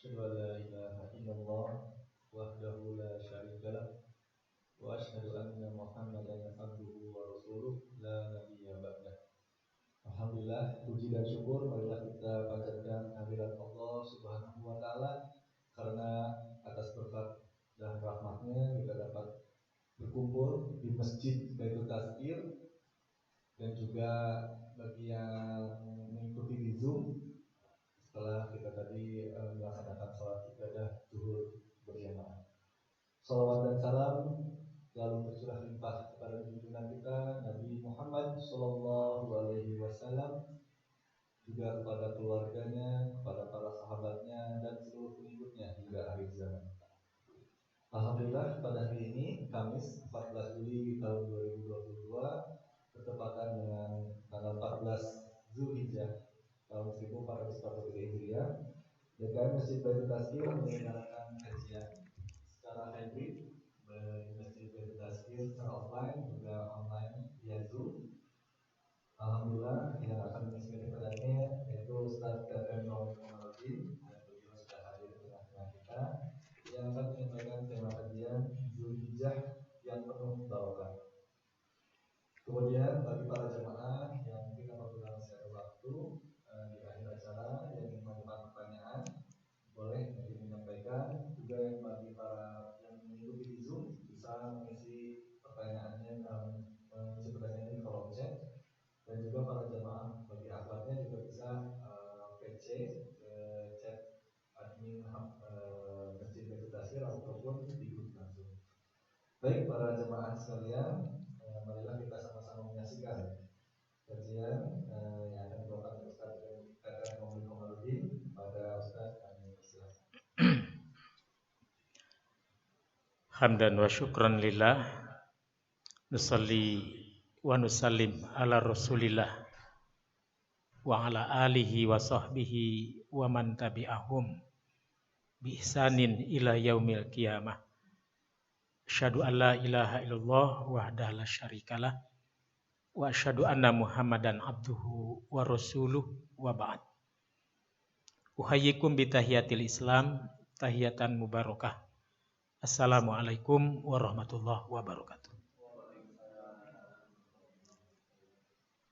أشهد أن لا إله إلا الله وحده لا شريك له وأشهد أن محمدا عبده ورسوله لا نبي بعده. Alhamdulillah, puji dan syukur marilah kita panjatkan kehadirat Allah Subhanahu wa taala karena atas berkat dan rahmatnya kita dapat berkumpul di Masjid Baitul Tazkir dan juga bagi yang mengikuti di Zoom setelah kita tadi melaksanakan sholat ibadah zuhur berjamaah. Salawat dan salam selalu tercurah limpah kepada junjungan kita Nabi Muhammad Sallallahu Alaihi Wasallam, juga kepada keluarganya, kepada para sahabatnya dan seluruh pengikutnya hingga akhir zaman. Alhamdulillah, pada hari ini Kamis 14 Juli tahun 2022 bertepatan dengan tanggal 14 Zulhijjah tahun 1443 Hijriah, DKM Masjid Baitul Tazkir menyelenggarakan kajian secara hybrid di Masjid Baitul Tazkir secara offline juga online via Zoom. Alhamdulillah, yang akan mengisi kepadanya yaitu Ustaz Dadan Muhammadin, dan beliau sudah hadir di tengah-tengah kita yang akan menyampaikan tema kajian Zulhijjah yang penuh barokah. Kemudian bagi para jemaah yang mungkin apabila masih ada waktu di akhir acara yang ingin mengajukan pertanyaan, boleh nanti menyampaikan. Juga yang bagi para yang mengikuti di Zoom bisa mengisi pertanyaannya di kolom chat, dan juga para jemaah bagi akhwatnya juga bisa PC ke chat admin Masjid Baitul Tazkir ataupun di grup langsung. Baik para jemaah sekalian, marilah kita sama-sama menyaksikan kajian yang akan dibawakan oleh Ustaz Dadan Muhammadin. Pada Ustaz kami persilakan. Hamdan wa syukran lillah, nusalli wa nusallim ala rasulillah wa ala alihi wa sahbihi wa man tabi'ahum bi ihsanin ila yaumil qiyamah. Asyhadu an la ilaha illallah wahdahu la syarikalah wa asyhadu anna Muhammadan abduhu wa rasuluh wa ba'd. Uhayyikum bi tahiyatil Islam, tahiyatan mubarakah. Assalamualaikum warahmatullahi wabarakatuh.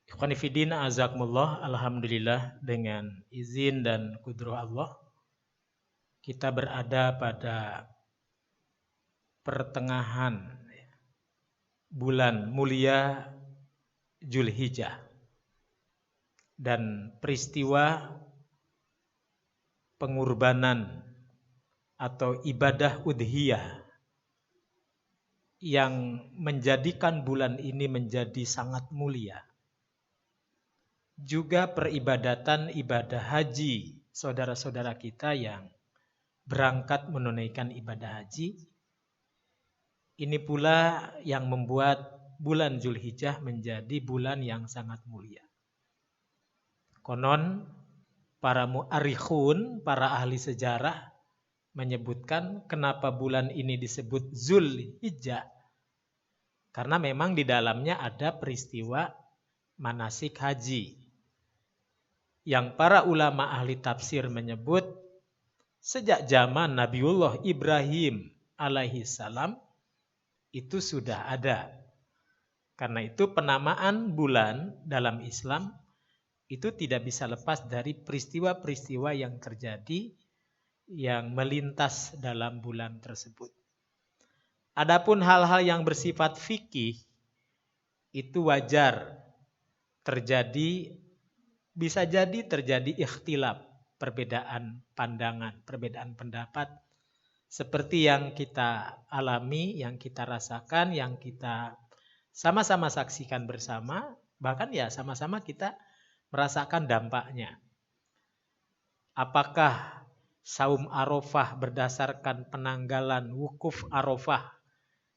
Ikhwani fiddin azakumullah, alhamdulillah dengan izin dan kudrah Allah kita berada pada pertengahan bulan mulia Zulhijjah, dan peristiwa pengorbanan atau ibadah udhiyah yang menjadikan bulan ini menjadi sangat mulia. Juga peribadatan ibadah haji saudara-saudara kita yang berangkat menunaikan ibadah haji. Ini pula yang membuat bulan Zulhijjah menjadi bulan yang sangat mulia. Konon para mu'arikhun, para ahli sejarah menyebutkan kenapa bulan ini disebut Zulhijjah. Karena memang di dalamnya ada peristiwa manasik haji. Yang para ulama ahli tafsir menyebut sejak zaman Nabiullah Ibrahim alaihi salam itu sudah ada. Karena itu penamaan bulan dalam Islam itu tidak bisa lepas dari peristiwa-peristiwa yang terjadi yang melintas dalam bulan tersebut. Adapun hal-hal yang bersifat fikih itu wajar terjadi, bisa jadi terjadi ikhtilaf, perbedaan pandangan, perbedaan pendapat seperti yang kita alami, yang kita rasakan, yang kita sama-sama saksikan bersama, bahkan ya sama-sama kita merasakan dampaknya. Apakah saum Arafah berdasarkan penanggalan wukuf Arafah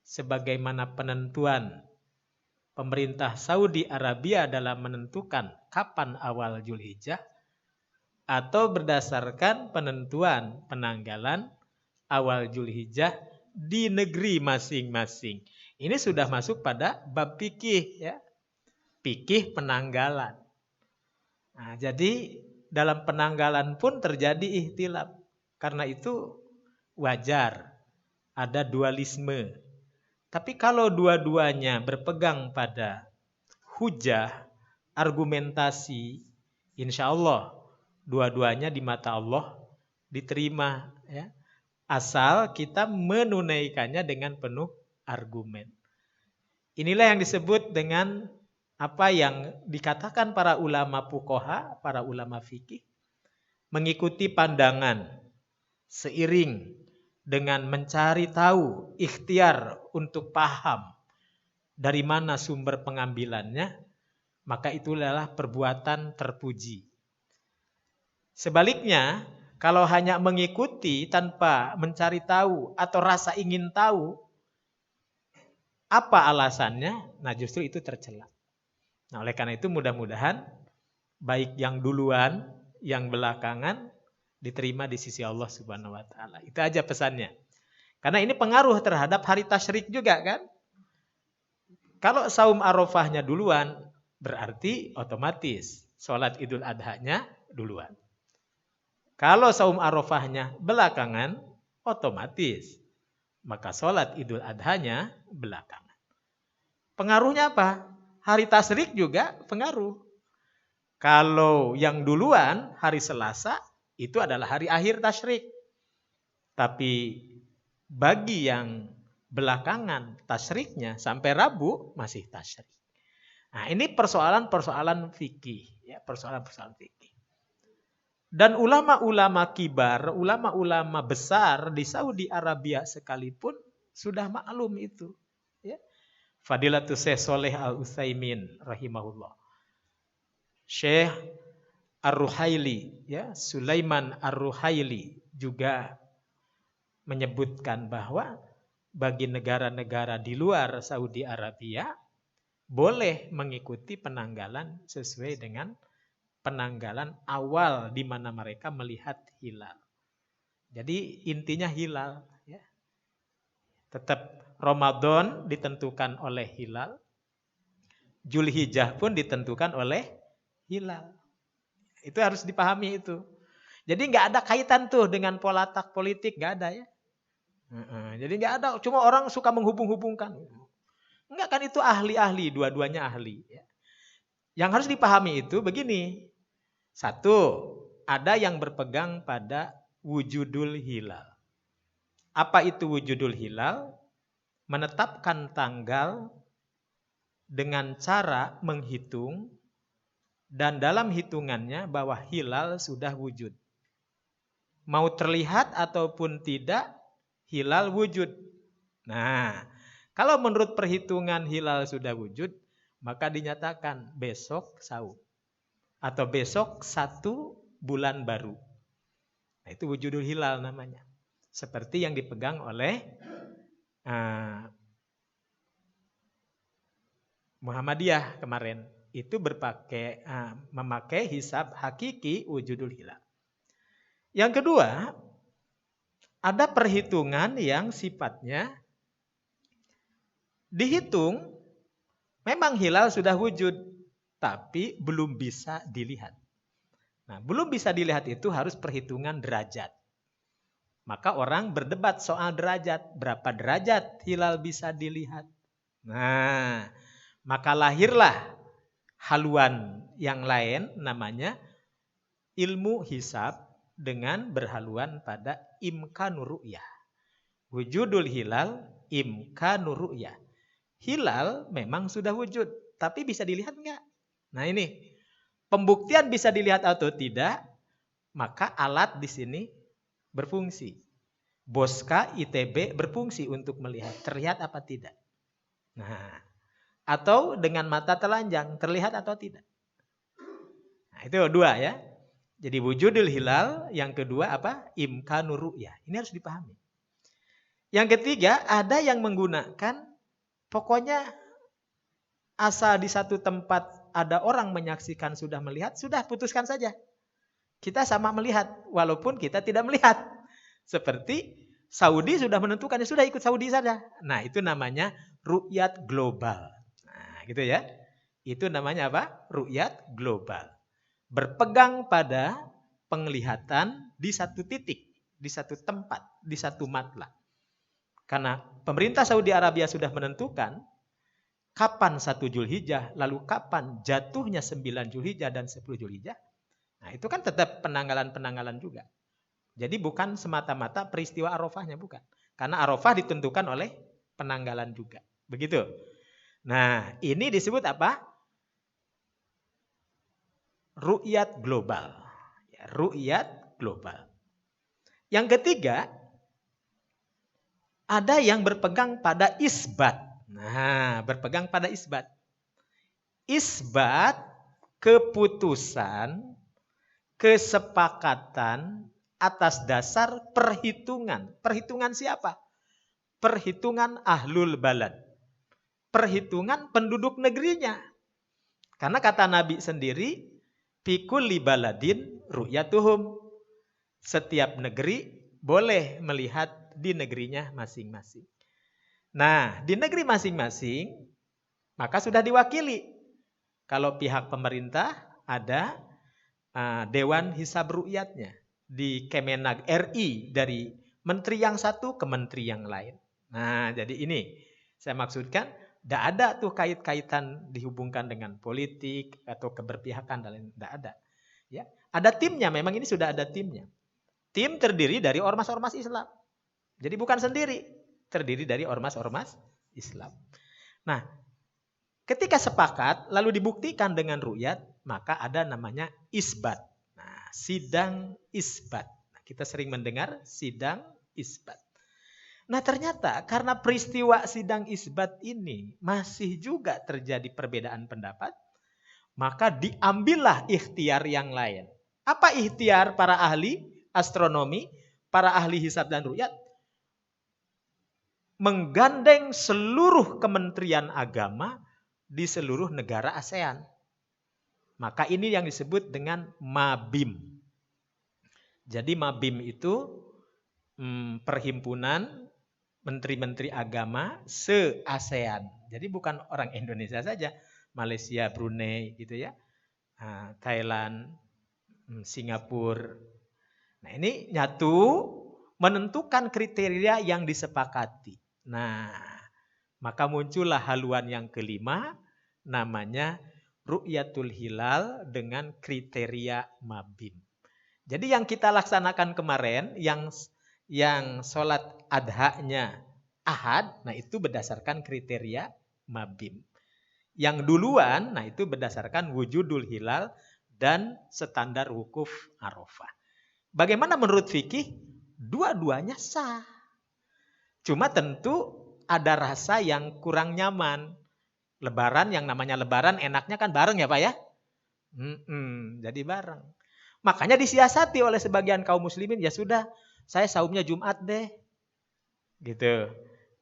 sebagaimana penentuan pemerintah Saudi Arabia dalam menentukan kapan awal Zulhijjah, atau berdasarkan penentuan penanggalan awal Zulhijjah di negeri masing-masing. Ini sudah masuk pada bab fikih, ya. Fikih penanggalan. Nah, jadi dalam penanggalan pun terjadi ikhtilaf. Karena itu wajar ada dualisme. Tapi kalau dua-duanya berpegang pada hujah, argumentasi, insya Allah dua-duanya di mata Allah diterima, ya. Asal kita menunaikannya dengan penuh argumen. Inilah yang disebut dengan apa yang dikatakan para ulama fuqaha, para ulama fikih, mengikuti pandangan seiring dengan mencari tahu, ikhtiar untuk paham dari mana sumber pengambilannya, maka itulah perbuatan terpuji. Sebaliknya, kalau hanya mengikuti tanpa mencari tahu atau rasa ingin tahu apa alasannya, nah justru itu tercela. Nah, oleh karena itu mudah-mudahan baik yang duluan, yang belakangan diterima di sisi Allah Subhanahu wa taala. Itu aja pesannya. Karena ini pengaruh terhadap hari tasyrik juga kan? Kalau saum Arafahnya duluan, berarti otomatis sholat Idul Adha-nya duluan. Kalau saum Arafahnya belakangan, otomatis maka sholat Idul Adha-nya belakangan. Pengaruhnya apa? Hari tasyrik juga pengaruh. Kalau yang duluan hari Selasa itu adalah hari akhir tasyrik. Tapi bagi yang belakangan tasyriknya sampai Rabu masih tasyrik. Nah, ini persoalan-persoalan fikih, ya, persoalan-persoalan fikih. Dan ulama-ulama kibar, ulama-ulama besar di Saudi Arabia sekalipun sudah maklum itu, ya. Fadilatul Syekh Shalih Al-Utsaimin rahimahullah. Syekh Ar-Ruhaili, ya, Sulaiman Ar-Ruhaili juga menyebutkan bahwa bagi negara-negara di luar Saudi Arabia boleh mengikuti penanggalan sesuai dengan penanggalan awal di mana mereka melihat hilal. Jadi intinya hilal, ya. Tetap Ramadan ditentukan oleh hilal, Zulhijjah pun ditentukan oleh hilal. Itu harus dipahami itu. Jadi nggak ada kaitan tuh dengan polatak politik, nggak ada, ya. Jadi nggak ada, cuma orang suka menghubung-hubungkan. Enggak, kan itu ahli-ahli, dua-duanya ahli, ya. Yang harus dipahami itu begini. Satu, ada yang berpegang pada wujudul hilal. Apa itu wujudul hilal? Menetapkan tanggal dengan cara menghitung dan dalam hitungannya bahwa hilal sudah wujud. Mau terlihat ataupun tidak, hilal wujud. Nah, kalau menurut perhitungan hilal sudah wujud, maka dinyatakan besok saum. Atau besok 1 bulan baru. Nah, itu wujudul hilal namanya. Seperti yang dipegang oleh Muhammadiyah kemarin. Itu memakai hisab hakiki wujudul hilal. Yang kedua, ada perhitungan yang sifatnya dihitung, memang hilal sudah wujud, tapi belum bisa dilihat. Nah, belum bisa dilihat itu harus perhitungan derajat. Maka orang berdebat soal derajat. Berapa derajat hilal bisa dilihat? Nah, maka lahirlah haluan yang lain namanya ilmu hisab dengan berhaluan pada imkanur ru'yah. Wujudul hilal, imkanur ru'yah. Hilal memang sudah wujud, tapi bisa dilihat enggak? Nah, ini pembuktian bisa dilihat atau tidak, maka alat di sini berfungsi. Boska ITB berfungsi untuk melihat terlihat apa tidak. Nah, atau dengan mata telanjang terlihat atau tidak. Nah, itu dua, ya. Jadi wujudul hilal, yang kedua apa? Imkanur ru'yah. Ini harus dipahami. Yang ketiga, ada yang menggunakan pokoknya asal di satu tempat ada orang menyaksikan sudah melihat, sudah putuskan saja. Kita sama melihat, walaupun kita tidak melihat. Seperti Saudi sudah menentukan, sudah ikut Saudi saja. Nah, itu namanya ru'yat global. Nah, gitu ya. Itu namanya apa? Ru'yat global. Berpegang pada penglihatan di satu titik. di satu tempat, di satu matla. Karena pemerintah Saudi Arabia sudah menentukan kapan 1 Zulhijjah, lalu kapan jatuhnya 9 Zulhijjah dan 10 Zulhijjah. Nah, itu kan tetap penanggalan-penanggalan juga. Jadi bukan semata-mata peristiwa Arafahnya, bukan. Karena Arafah ditentukan oleh penanggalan juga. Begitu. Nah, ini disebut apa? Ru'yat global. Ya, ru'yat global. Yang ketiga, ada yang berpegang pada isbat. Nah, berpegang pada isbat. Isbat, keputusan, kesepakatan atas dasar perhitungan. Perhitungan siapa? Perhitungan ahlul balad. Perhitungan penduduk negerinya. Karena kata Nabi sendiri, Fikulli baladin ru'yatuhum. Setiap negeri boleh melihat di negerinya masing-masing. Nah, di negeri masing-masing, maka sudah diwakili. Kalau pihak pemerintah ada Dewan Hisab Ru'yatnya di Kemenag RI, dari menteri yang satu ke menteri yang lain. Nah, jadi ini saya maksudkan, tidak ada tuh kait-kaitan dihubungkan dengan politik atau keberpihakan dan lain, tidak ada. Ya, ada timnya, memang ini sudah ada timnya. Tim terdiri dari ormas-ormas Islam. Jadi bukan sendiri, terdiri dari ormas-ormas Islam. Nah, ketika sepakat lalu dibuktikan dengan ru'yat, maka ada namanya isbat. Nah, sidang isbat. Nah, kita sering mendengar sidang isbat. Nah, ternyata karena peristiwa sidang isbat ini masih juga terjadi perbedaan pendapat, maka diambillah ikhtiar yang lain. Apa ikhtiar para ahli astronomi, para ahli hisab dan ru'yat? Menggandeng seluruh kementerian agama di seluruh negara ASEAN. Maka ini yang disebut dengan MABIM. Jadi MABIM itu perhimpunan menteri-menteri agama se-ASEAN. Jadi bukan orang Indonesia saja, Malaysia, Brunei gitu ya, Thailand, Singapura. Nah, ini nyatu menentukan kriteria yang disepakati. Nah, maka muncullah haluan yang kelima, namanya Ru'yatul Hilal dengan kriteria MABIM. Jadi yang kita laksanakan kemarin, yang sholat adhanya ahad, nah itu berdasarkan kriteria MABIM. Yang duluan, nah itu berdasarkan wujudul hilal dan standar wukuf Arafah. Bagaimana menurut fikih? Dua-duanya sah. Cuma tentu ada rasa yang kurang nyaman. Lebaran, yang namanya lebaran enaknya kan bareng ya Pak ya? Jadi bareng. Makanya disiasati oleh sebagian kaum muslimin, ya sudah, saya saumnya Jumat deh. Gitu.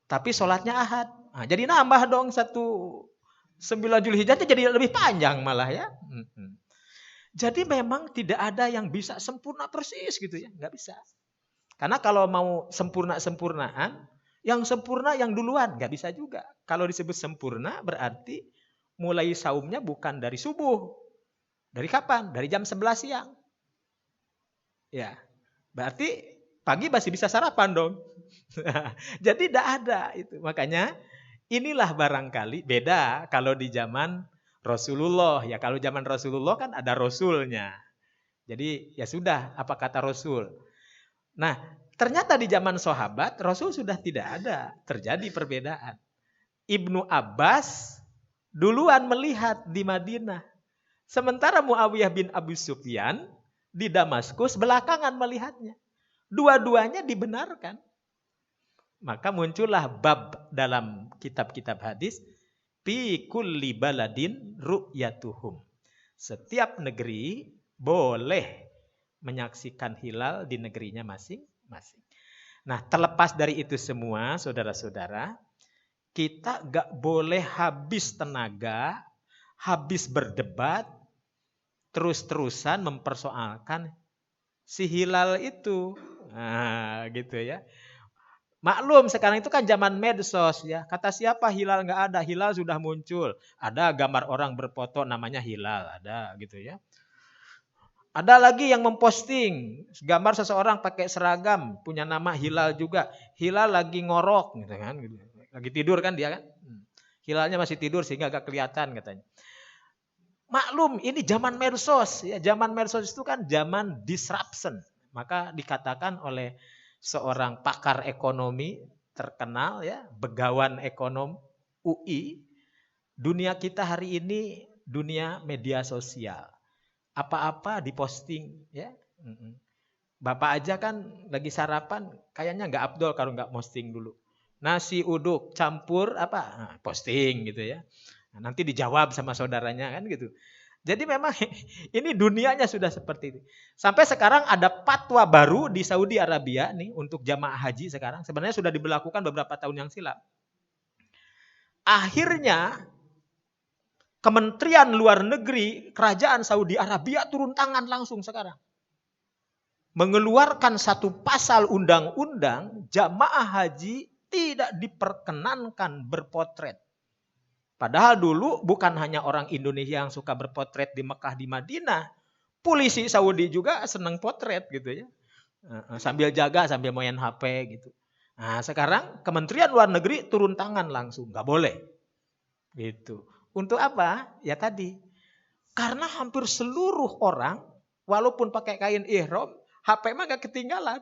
Tapi sholatnya ahad. Nah, jadi nambah dong 9 Zulhijjah jadi lebih panjang malah ya. Jadi memang tidak ada yang bisa sempurna persis gitu ya, nggak bisa. Karena kalau mau sempurnaan, yang sempurna yang duluan, nggak bisa juga. Kalau disebut sempurna berarti mulai saumnya bukan dari subuh. Dari kapan? Dari jam 11 siang. Ya, berarti pagi masih bisa sarapan dong. Jadi tidak ada itu. Makanya inilah barangkali beda kalau di zaman Rasulullah. Ya kalau zaman Rasulullah kan ada Rasulnya. Jadi ya sudah, apa kata Rasul. Nah, ternyata di zaman sahabat Rasul sudah tidak ada, terjadi perbedaan. Ibnu Abbas duluan melihat di Madinah. Sementara Muawiyah bin Abu Sufyan di Damaskus belakangan melihatnya. Dua-duanya dibenarkan. Maka muncullah bab dalam kitab-kitab hadis, fi kulli baladin ru'yatuhum. Setiap negeri boleh menyaksikan hilal di negerinya masing-masing. Nah, terlepas dari itu semua, saudara-saudara, kita gak boleh habis tenaga, habis berdebat, terus-terusan mempersoalkan si hilal itu. Nah, gitu ya. Maklum sekarang itu kan zaman medsos ya. Kata siapa hilal nggak ada, hilal sudah muncul. Ada gambar orang berfoto namanya hilal, ada gitu ya. Ada lagi yang memposting gambar seseorang pakai seragam, punya nama Hilal juga. Hilal lagi ngorok gitu kan, gitu. Lagi tidur kan dia kan. Hilalnya masih tidur sehingga agak kelihatan katanya. Maklum ini zaman medsos ya, zaman medsos itu kan zaman disruption. Maka dikatakan oleh seorang pakar ekonomi terkenal ya, begawan ekonom UI, dunia kita hari ini dunia media sosial. Apa-apa diposting ya. Bapak aja kan lagi sarapan kayaknya nggak afdol kalau nggak posting dulu. Nasi uduk campur apa? Nah, posting gitu ya. Nah, nanti dijawab sama saudaranya kan gitu. Jadi memang ini dunianya sudah seperti itu. Sampai sekarang ada fatwa baru di Saudi Arabia nih untuk jamaah haji sekarang. Sebenarnya sudah diberlakukan beberapa tahun yang silam. Akhirnya Kementerian Luar Negeri Kerajaan Saudi Arabia turun tangan langsung sekarang. Mengeluarkan satu pasal undang-undang jamaah haji tidak diperkenankan berpotret. Padahal dulu bukan hanya orang Indonesia yang suka berpotret di Mekah, di Madinah. Polisi Saudi juga senang potret gitu ya. Sambil jaga, sambil main HP gitu. Nah sekarang Kementerian Luar Negeri turun tangan langsung. Nggak boleh. Gitu. Untuk apa? Ya tadi. Karena hampir seluruh orang, walaupun pakai kain ihram, HP mah gak ketinggalan.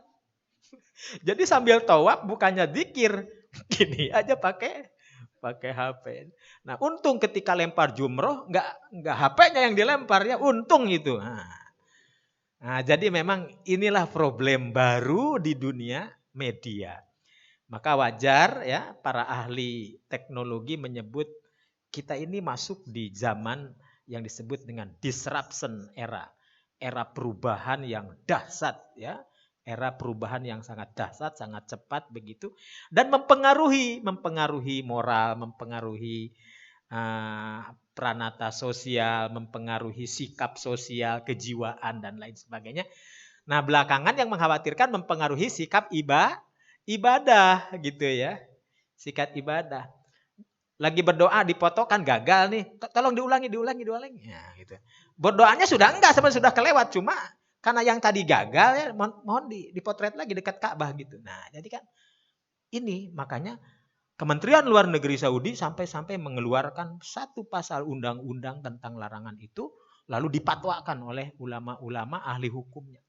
Jadi sambil tawaf bukannya zikir, gini aja pakai HP. Nah, untung ketika lempar jumroh nggak HP-nya yang dilempar ya, untung itu. Nah, jadi memang inilah problem baru di dunia media. Maka wajar ya para ahli teknologi menyebut kita ini masuk di zaman yang disebut dengan disruption era. Era perubahan yang dahsyat ya. Era perubahan yang sangat dahsyat, sangat cepat begitu. Dan mempengaruhi moral, mempengaruhi pranata sosial, mempengaruhi sikap sosial, kejiwaan dan lain sebagainya. Nah belakangan yang mengkhawatirkan mempengaruhi sikap ibadah gitu ya. Sikap ibadah. Lagi berdoa dipoto kan gagal nih. Tolong diulangi. Ya, gitu. Berdoanya sudah enggak, sebenarnya sudah kelewat. Cuma karena yang tadi gagal ya mohon dipotret lagi dekat Ka'bah gitu. Nah jadi kan ini makanya Kementerian Luar Negeri Saudi sampai mengeluarkan satu pasal undang-undang tentang larangan itu. Lalu dipatwakan oleh ulama-ulama ahli hukumnya.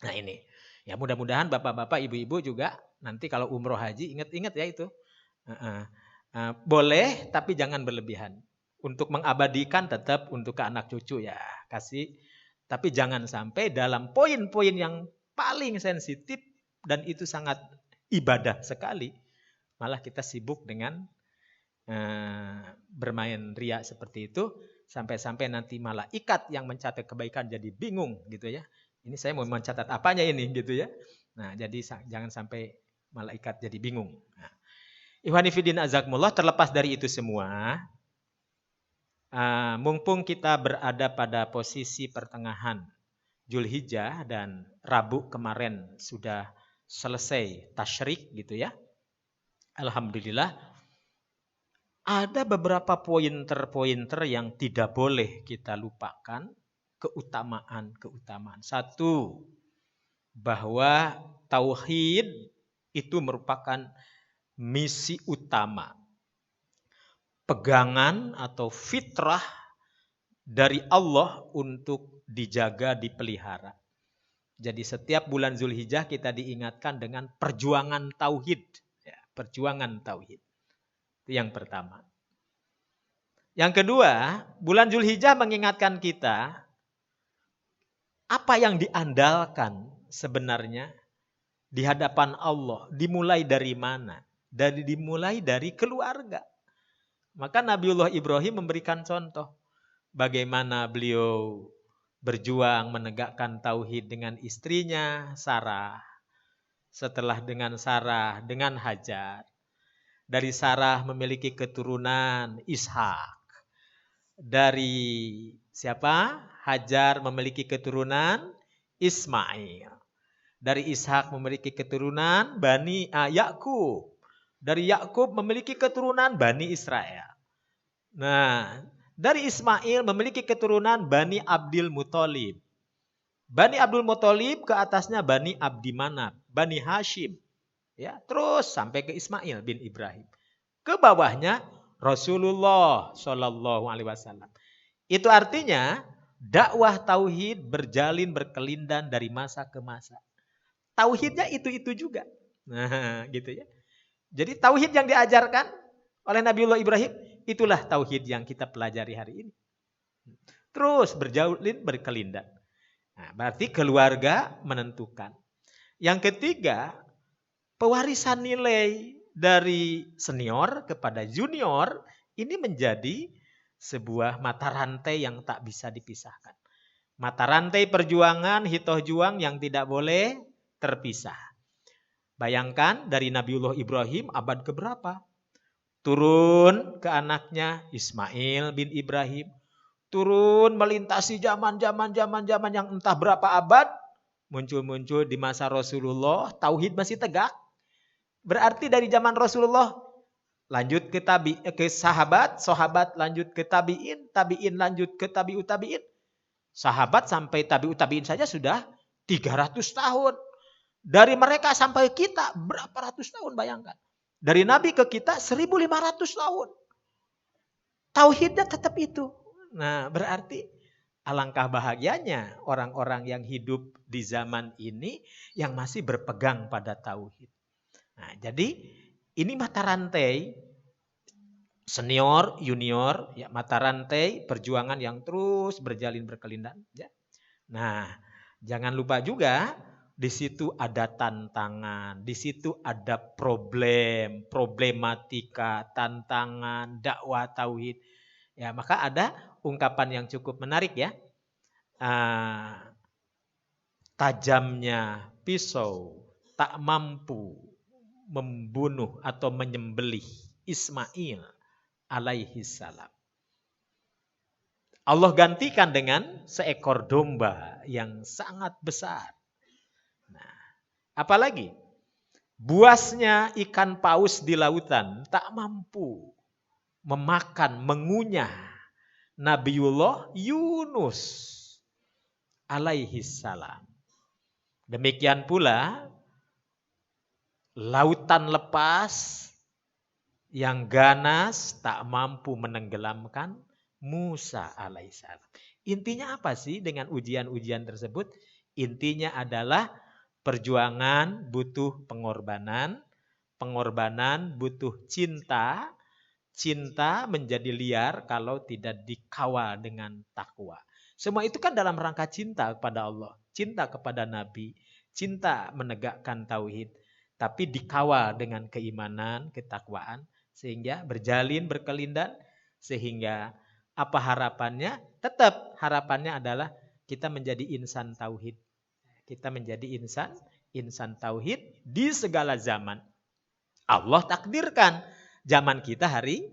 Nah ini. Ya mudah-mudahan bapak-bapak, ibu-ibu juga nanti kalau umroh haji ingat-ingat ya itu. Boleh tapi jangan berlebihan. Untuk mengabadikan tetap untuk ke anak cucu ya kasih. Tapi jangan sampai dalam poin-poin yang paling sensitif dan itu sangat ibadah sekali. Malah kita sibuk dengan bermain ria seperti itu. Sampai-sampai nanti malaikat yang mencatat kebaikan jadi bingung gitu ya. Ini saya mau mencatat apanya ini gitu ya. Nah jadi jangan sampai malaikat jadi bingung. Nah, Ikhwani fillah azakumullah, terlepas dari itu semua, mumpung kita berada pada posisi pertengahan Zulhijjah dan Rabu kemarin sudah selesai tasyrik gitu ya. Alhamdulillah ada beberapa pointer-pointer yang tidak boleh kita lupakan, keutamaan. Satu, bahwa tauhid itu merupakan misi utama, pegangan atau fitrah dari Allah untuk dijaga, dipelihara. Jadi setiap bulan Zulhijjah kita diingatkan dengan perjuangan tauhid. Ya, perjuangan tauhid. Itu yang pertama. Yang kedua, bulan Zulhijjah mengingatkan kita apa yang diandalkan sebenarnya di hadapan Allah. Dimulai dari mana? Dimulai dari keluarga. Maka Nabiullah Ibrahim memberikan contoh bagaimana beliau berjuang menegakkan tauhid dengan istrinya Sarah. Setelah dengan Sarah, dengan Hajar. Dari Sarah memiliki keturunan Ishak. Dari siapa? Hajar memiliki keturunan Ismail. Dari Ishak memiliki keturunan Bani Yakub. Dari Yakub memiliki keturunan Bani Israel. Nah, dari Ismail memiliki keturunan Bani Abdul Muthalib. Bani Abdul Muthalib ke atasnya Bani Abdi Manaf, Bani Hashim. Ya, terus sampai ke Ismail bin Ibrahim. Ke bawahnya Rasulullah Shallallahu alaihi wasallam. Itu artinya dakwah tauhid berjalin berkelindan dari masa ke masa. Tauhidnya itu juga. Nah, gitu ya. Jadi tauhid yang diajarkan oleh Nabiullah Ibrahim, itulah tauhid yang kita pelajari hari ini. Terus berjalin berkelindan. Nah, berarti keluarga menentukan. Yang ketiga, pewarisan nilai dari senior kepada junior ini menjadi sebuah mata rantai yang tak bisa dipisahkan. Mata rantai perjuangan, hitoh juang yang tidak boleh terpisah. Bayangkan dari Nabiullah Ibrahim abad keberapa? Turun ke anaknya Ismail bin Ibrahim. Turun melintasi zaman yang entah berapa abad. Muncul-muncul di masa Rasulullah. Tauhid masih tegak. Berarti dari zaman Rasulullah lanjut ke sahabat, sahabat lanjut ke tabi'in, tabi'in lanjut ke tabi'ut tabi'in. Sahabat sampai tabi'ut tabi'in saja sudah 300 tahun. Dari mereka sampai kita berapa ratus tahun, bayangkan. Dari Nabi ke kita 1500 tahun. Tauhidnya tetap itu. Nah, berarti alangkah bahagianya orang-orang yang hidup di zaman ini yang masih berpegang pada tauhid. Nah, jadi ini mata rantai senior, junior, ya, mata rantai perjuangan yang terus berjalin berkelindan. Ya. Nah, jangan lupa juga di situ ada tantangan, di situ ada problem, problematika, tantangan, dakwah tauhid. Ya, maka ada ungkapan yang cukup menarik ya. Tajamnya pisau tak mampu membunuh atau menyembelih Ismail alaihi salam. Allah gantikan dengan seekor domba yang sangat besar. Nah, apalagi buasnya ikan paus di lautan tak mampu memakan, mengunyah Nabiullah Yunus alaihi salam. Demikian pula lautan lepas yang ganas tak mampu menenggelamkan Musa alaihissalam. Intinya apa sih dengan ujian-ujian tersebut? Intinya adalah perjuangan butuh pengorbanan, pengorbanan butuh cinta, cinta menjadi liar kalau tidak dikawal dengan takwa. Semua itu kan dalam rangka cinta kepada Allah, cinta kepada Nabi, cinta menegakkan tauhid, tapi dikawal dengan keimanan, ketakwaan, sehingga berjalin berkelindan, sehingga apa harapannya? Tetap harapannya adalah kita menjadi insan tauhid. Kita menjadi insan tauhid di segala zaman. Allah takdirkan zaman kita hari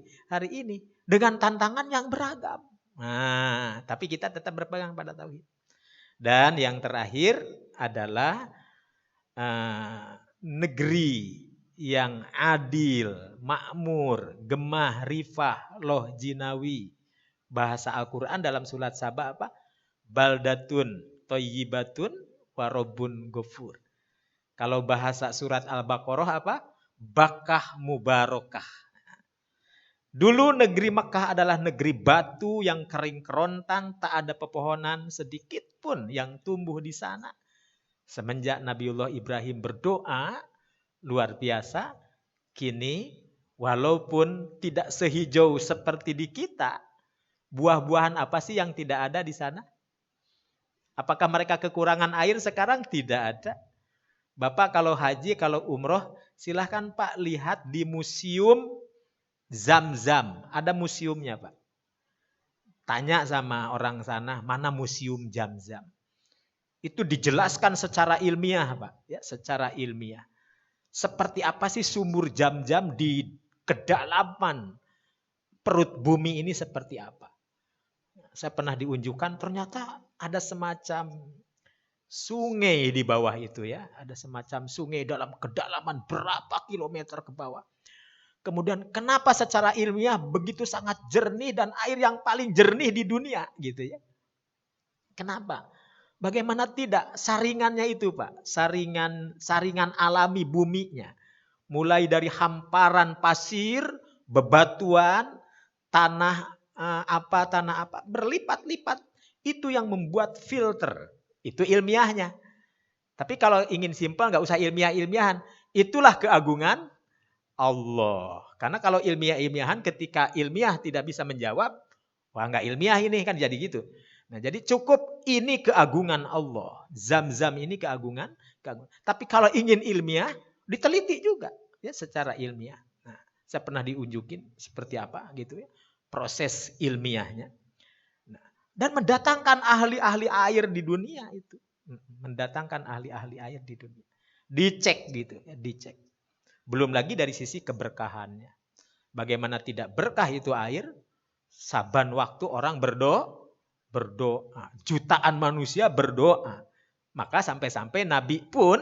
ini dengan tantangan yang beragam. Nah, tapi kita tetap berpegang pada tauhid. Dan yang terakhir adalah negeri yang adil, makmur, gemah, rifah, loh jinawi. Bahasa Al-Quran dalam surat Saba apa? Baldatun, toyibatun, warobun gofur. Kalau bahasa surat Al-Baqarah apa? Bakah mubarakah. Dulu negeri Mekah adalah negeri batu yang kering kerontang, tak ada pepohonan sedikit pun yang tumbuh di sana. Semenjak Nabiullah Ibrahim berdoa, luar biasa, kini walaupun tidak sehijau seperti di kita, buah-buahan apa sih yang tidak ada di sana? Apakah mereka kekurangan air sekarang? Tidak ada. Bapak kalau haji, kalau umroh, silahkan Pak lihat di museum Zam-Zam. Ada museumnya Pak. Tanya sama orang sana, mana museum Zam-Zam. Itu dijelaskan secara ilmiah Pak. Ya, secara ilmiah. Seperti apa sih sumur Zam-Zam di kedalaman perut bumi ini seperti apa. Saya pernah diunjukkan, ternyata ada semacam sungai di bawah itu ya. Ada semacam sungai dalam kedalaman berapa kilometer ke bawah. Kemudian kenapa secara ilmiah begitu sangat jernih dan air yang paling jernih di dunia gitu ya. Kenapa? Bagaimana tidak? Saringannya itu Pak. Saringan alami buminya. Mulai dari hamparan pasir, bebatuan, tanah apa, berlipat-lipat. Itu yang membuat filter. Itu ilmiahnya. Tapi kalau ingin simpel nggak usah ilmiah-ilmiahan. Itulah keagungan Allah. Karena kalau ilmiah-ilmiahan ketika ilmiah tidak bisa menjawab, wah nggak ilmiah ini kan jadi gitu. Nah jadi cukup ini keagungan Allah. Zam-zam ini keagungan. Tapi kalau ingin ilmiah, diteliti juga ya secara ilmiah. Nah, saya pernah diunjukin seperti apa gitu ya proses ilmiahnya. Nah, dan mendatangkan ahli-ahli air di dunia itu, mendatangkan ahli-ahli air di dunia. Dicek gitu ya, dicek. Belum lagi dari sisi keberkahannya. Bagaimana tidak berkah itu air? Saban waktu orang berdoa. Jutaan manusia berdoa. Maka sampai-sampai Nabi pun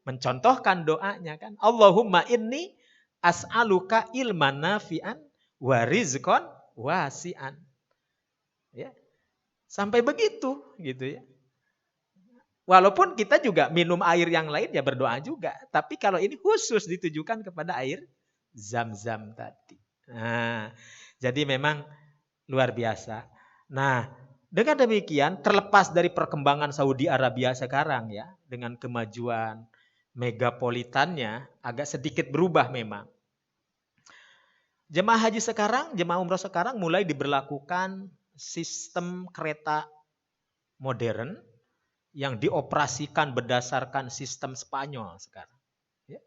mencontohkan doanya kan. Allahumma inni as'aluka ilman nafi'an wa rizqan wasi'an. Ya. Sampai begitu gitu ya. Walaupun kita juga minum air yang lain ya berdoa juga. Tapi kalau ini khusus ditujukan kepada air Zam-zam tadi. Nah, jadi memang luar biasa. Nah, dengan demikian terlepas dari perkembangan Saudi Arabia sekarang ya, dengan kemajuan megapolitannya agak sedikit berubah memang. Jemaah haji sekarang, jemaah umroh sekarang mulai diberlakukan sistem kereta modern yang dioperasikan berdasarkan sistem Spanyol sekarang. Ya.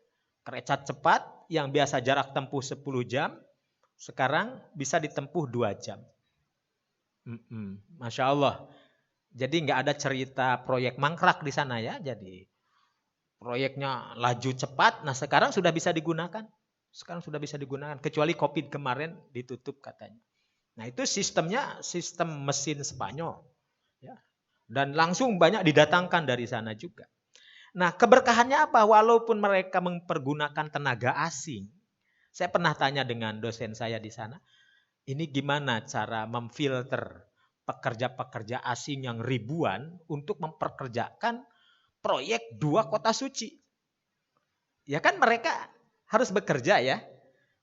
Kereta cepat yang biasa jarak tempuh 10 jam, sekarang bisa ditempuh 2 jam. Masya Allah. Jadi nggak ada cerita proyek mangkrak di sana ya. Jadi proyeknya laju cepat. Nah sekarang sudah bisa digunakan. Sekarang sudah bisa digunakan. Kecuali COVID kemarin ditutup katanya. Nah itu sistemnya sistem mesin Spanyol. Ya. Dan langsung banyak didatangkan dari sana juga. Nah keberkahannya apa? Walaupun mereka mempergunakan tenaga asing. Saya pernah tanya dengan dosen saya di sana. Ini gimana cara memfilter pekerja-pekerja asing yang ribuan untuk memperkerjakan proyek 2 kota suci. Ya kan mereka harus bekerja ya.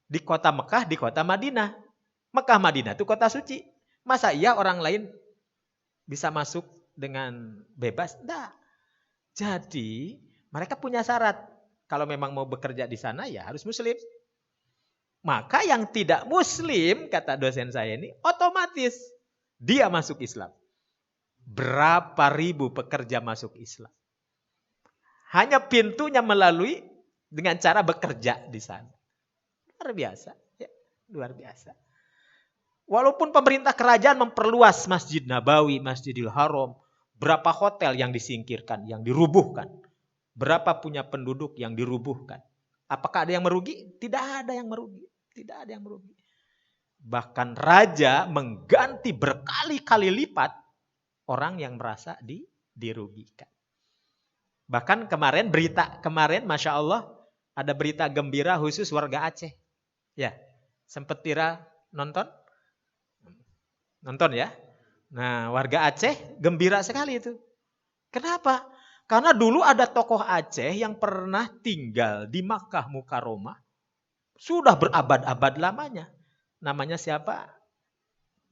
Di kota Mekah, di kota Madinah. Mekah, Madinah itu kota suci. Masa iya orang lain bisa masuk dengan bebas? Tidak. Jadi mereka punya syarat. Kalau memang mau bekerja di sana ya harus muslim. Maka yang tidak muslim, kata dosen saya ini, otomatis dia masuk Islam. Berapa ribu pekerja masuk Islam. Hanya pintunya melalui dengan cara bekerja di sana. Luar biasa. Ya, luar biasa. Walaupun pemerintah kerajaan memperluas Masjid Nabawi, Masjidil Haram, berapa hotel yang disingkirkan, yang dirubuhkan. Berapa punya penduduk yang dirubuhkan. Apakah ada yang merugi? Tidak ada yang merugi. Tidak ada yang merugi. Bahkan raja mengganti berkali-kali lipat orang yang merasa dirugikan. Bahkan kemarin Masya Allah, ada berita gembira khusus warga Aceh. Ya, sempat Tira nonton? Nonton ya? Nah, warga Aceh gembira sekali itu. Kenapa? Karena dulu ada tokoh Aceh yang pernah tinggal di Makkah Mukarramah. Sudah berabad-abad lamanya. Namanya siapa?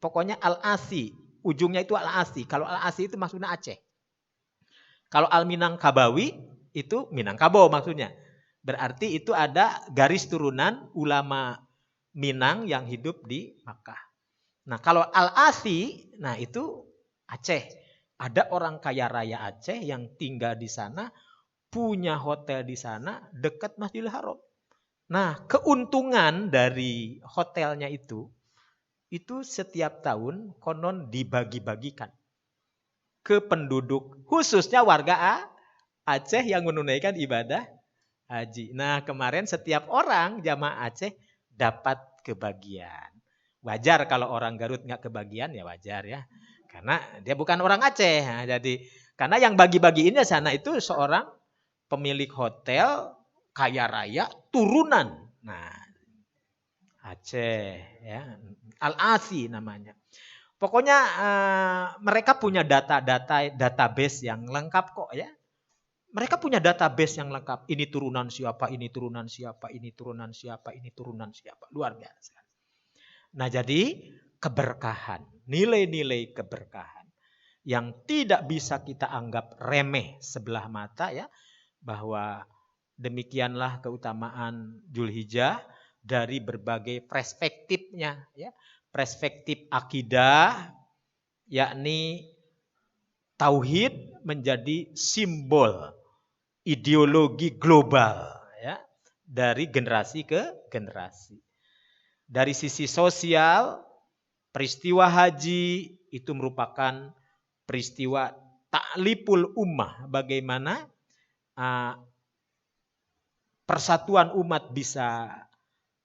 Pokoknya Al-Asi. Ujungnya itu Al-Asi. Kalau Al-Asi itu maksudnya Aceh. Kalau Al-Minangkabawi itu Minangkabau maksudnya. Berarti itu ada garis turunan ulama Minang yang hidup di Makkah. Nah kalau Al-Asi, nah itu Aceh. Ada orang kaya raya Aceh yang tinggal di sana, punya hotel di sana dekat Masjidil Haram. Nah, keuntungan dari hotelnya itu setiap tahun konon dibagi-bagikan ke penduduk, khususnya warga Aceh yang menunaikan ibadah haji. Nah, kemarin setiap orang jamaah Aceh dapat kebagian. Wajar kalau orang Garut nggak kebagian ya wajar ya. Karena dia bukan orang Aceh. Nah, jadi karena yang bagi-bagiinnya sana itu seorang pemilik hotel kaya raya turunan. Nah, Aceh ya. Al-Asi namanya. Pokoknya mereka punya database yang lengkap kok ya. Mereka punya database yang lengkap. Ini turunan siapa, ini turunan siapa, ini turunan siapa, ini turunan siapa. Luar biasa. Nah jadi keberkahan, nilai-nilai keberkahan yang tidak bisa kita anggap remeh sebelah mata ya. Bahwa demikianlah keutamaan Dzulhijjah dari berbagai perspektifnya ya. Perspektif akidah yakni tauhid menjadi simbol ideologi global ya dari generasi ke generasi. Dari sisi sosial, peristiwa haji itu merupakan peristiwa ta'liful ummah, bagaimana persatuan umat bisa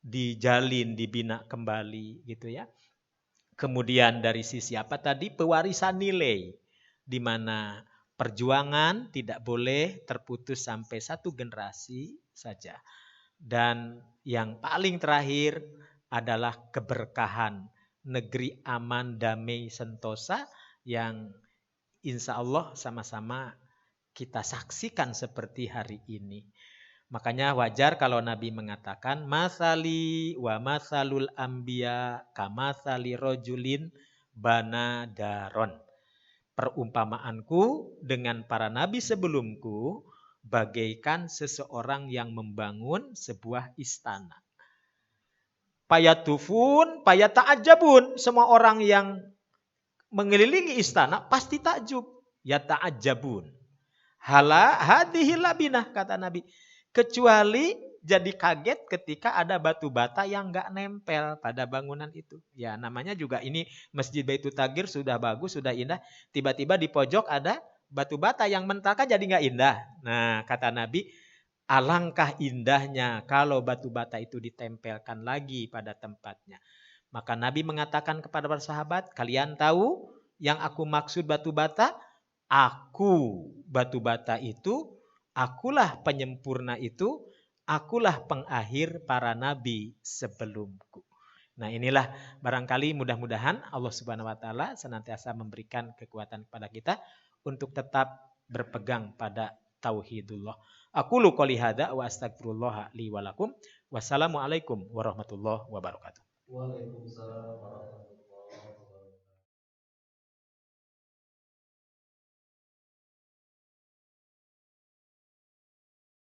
dijalin, dibina kembali gitu ya. Kemudian dari sisi apa tadi? Pewarisan nilai, di mana perjuangan tidak boleh terputus sampai satu generasi saja. Dan yang paling terakhir adalah keberkahan negeri aman, damai, sentosa yang insya Allah sama-sama kita saksikan seperti hari ini. Makanya wajar kalau Nabi mengatakan masali wa masalul anbiya kamasali rojulin bana daron. Perumpamaanku dengan para nabi sebelumku bagaikan seseorang yang membangun sebuah istana. Payatufun, payata'ajabun. Semua orang yang mengelilingi istana pasti takjub. Yata'ajabun. Hala hadhihi labinah kata Nabi. Kecuali jadi kaget ketika ada batu bata yang nggak nempel pada bangunan itu. Ya namanya juga ini Masjid Baitul Tagir sudah bagus, sudah indah. Tiba-tiba di pojok ada batu bata yang mentaka jadi nggak indah. Nah kata Nabi, alangkah indahnya kalau batu bata itu ditempelkan lagi pada tempatnya. Maka Nabi mengatakan kepada para sahabat, kalian tahu yang aku maksud batu bata? Aku batu bata itu, akulah penyempurna itu, akulah pengakhir para nabi sebelumku. Nah inilah barangkali mudah-mudahan Allah Subhanahu wa taala senantiasa memberikan kekuatan kepada kita untuk tetap berpegang pada tauhidullah. Aqulu qouli hadza wa astaghfirullah li wa lakum. Wassalamualaikum warahmatullahi wabarakatuh. Waalaikumsalam warahmatullahi wabarakatuh.